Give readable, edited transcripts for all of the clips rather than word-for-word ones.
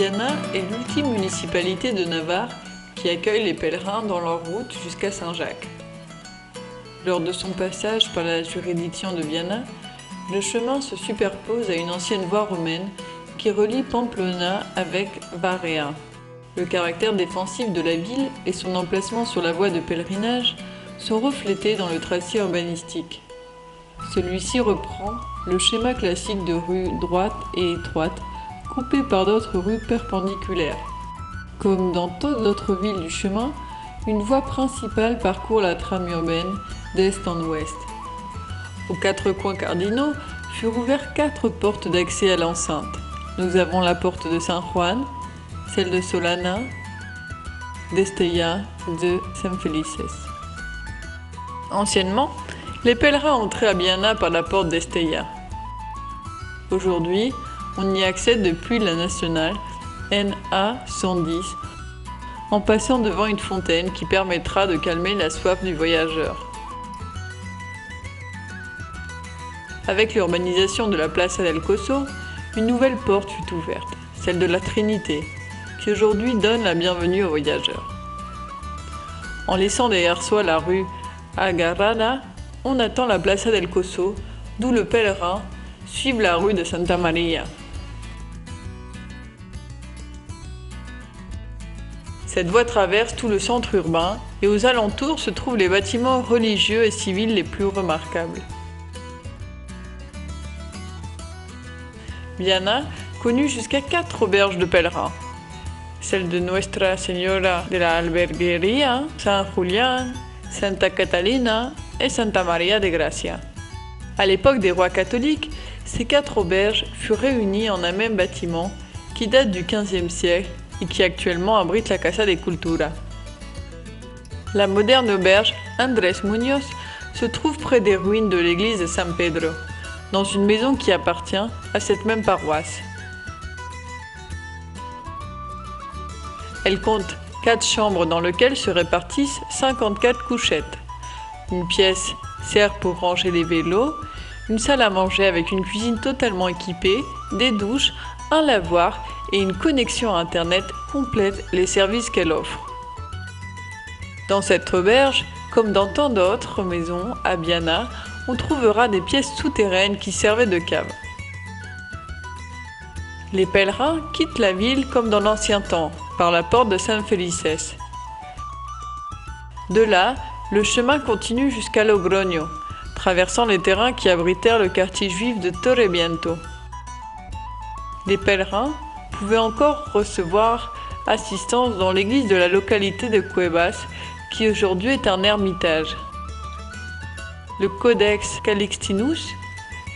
Viana est l'ultime municipalité de Navarre qui accueille les pèlerins dans leur route jusqu'à Saint-Jacques. Lors de son passage par la juridiction de Viana, le chemin se superpose à une ancienne voie romaine qui relie Pamplona avec Varea. Le caractère défensif de la ville et son emplacement sur la voie de pèlerinage sont reflétés dans le tracé urbanistique. Celui-ci reprend le schéma classique de rues droites et étroites, coupées par d'autres rues perpendiculaires. Comme dans toutes d'autres villes du chemin, une voie principale parcourt la trame urbaine d'est en ouest. Aux 4 coins cardinaux furent ouvertes 4 portes d'accès à l'enceinte. Nous avons la porte de San Juan, celle de Solana, d'Estella et de San Felices. Anciennement, les pèlerins entraient à Viana par la porte d'Estella. Aujourd'hui, on y accède depuis la nationale NA 110 en passant devant une fontaine qui permettra de calmer la soif du voyageur. Avec l'urbanisation de la Plaza del Coso, une nouvelle porte fut ouverte, celle de la Trinité, qui aujourd'hui donne la bienvenue aux voyageurs. En laissant derrière soi la rue Agarrada, on attend la Plaza del Coso, d'où le pèlerin suive la rue de Santa Maria. Cette voie traverse tout le centre urbain et aux alentours se trouvent les bâtiments religieux et civils les plus remarquables. Viana connut jusqu'à 4 auberges de pèlerins. Celle de Nuestra Señora de la Alberguería, San Julián, Santa Catalina et Santa Maria de Gracia. À l'époque des rois catholiques, ces 4 auberges furent réunies en un même bâtiment qui date du XVe siècle et qui actuellement abrite la Casa de Cultura. La moderne auberge Andrés Muñoz se trouve près des ruines de l'église de San Pedro, dans une maison qui appartient à cette même paroisse. Elle compte 4 chambres dans lesquelles se répartissent 54 couchettes. Une pièce sert pour ranger les vélos, une salle à manger avec une cuisine totalement équipée, des douches, un lavoir et une connexion à Internet complète les services qu'elle offre. Dans cette auberge, comme dans tant d'autres maisons à Viana, on trouvera des pièces souterraines qui servaient de cave. Les pèlerins quittent la ville comme dans l'ancien temps, par la porte de San Felices. De là, le chemin continue jusqu'à Logroño, traversant les terrains qui abritèrent le quartier juif de Torreviento. Les pèlerins pouvaient encore recevoir assistance dans l'église de la localité de Cuevas, qui aujourd'hui est un ermitage. Le Codex Calixtinus,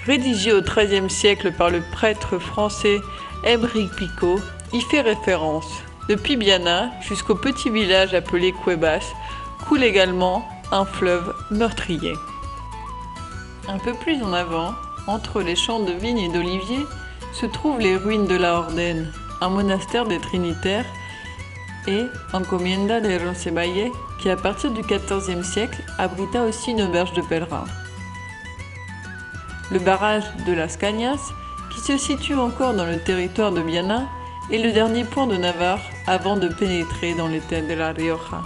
rédigé au XIIIe siècle par le prêtre français Émeric Picot, y fait référence. Depuis Viana jusqu'au petit village appelé Cuevas, coule également un fleuve meurtrier. Un peu plus en avant, entre les champs de vignes et d'oliviers, se trouvent les ruines de la Orden, un monastère des Trinitaires, et Encomienda de Roncesvalles, qui à partir du XIVe siècle abrita aussi une auberge de pèlerins. Le barrage de Las Cañas, qui se situe encore dans le territoire de Viana, est le dernier point de Navarre avant de pénétrer dans les terres de La Rioja.